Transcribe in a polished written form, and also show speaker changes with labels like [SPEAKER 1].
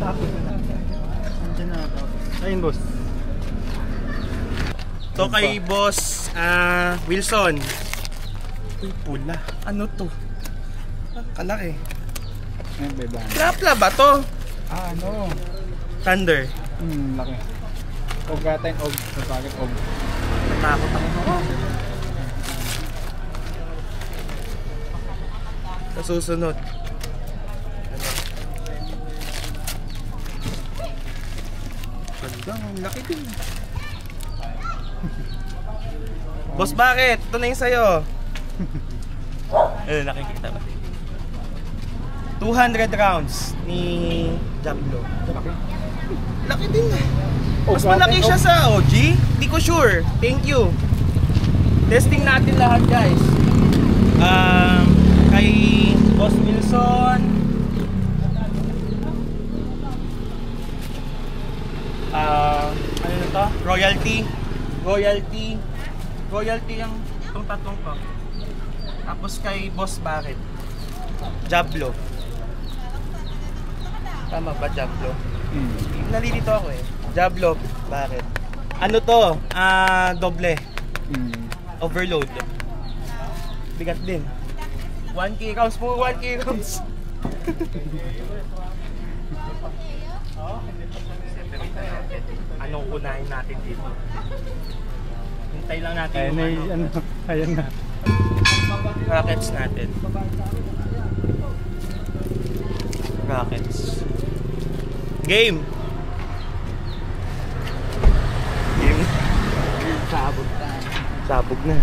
[SPEAKER 1] Tapos na. Andiyan na ako. Ayun, boss.
[SPEAKER 2] So kay boss Wilson. Uy, pula. Ano to? Kalaki.
[SPEAKER 1] Ayun, beba.
[SPEAKER 2] Trapla ba to?
[SPEAKER 1] Ano?
[SPEAKER 2] Thunder.
[SPEAKER 1] Laki. Og gatain, og. Bakit og?
[SPEAKER 2] Natakot ako. Sa susunod. Ang laki din. Boss, bakit? Ito na yung sa'yo. Nakikita ba? 200 rounds ni Diablo.
[SPEAKER 1] Laki.
[SPEAKER 2] Laki din. Mas malaki siya sa OG. Hindi ko sure. Thank you. Testing natin lahat, guys. Kay Boss Wilson. Ano na to? Royalty yung itong tatlong ko. Tapos kay Boss Bakit? Diablo. Tama ba, Diablo? Nalilito ako eh. Diablo, bakit? Ano to? Doble. Overload. Bigat din. 1K rounds po, 1K rounds. Anong unahin natin dito? Hintay lang natin yung
[SPEAKER 1] Ayan na.
[SPEAKER 2] rockets natin. Rockets. Game! Sabog na.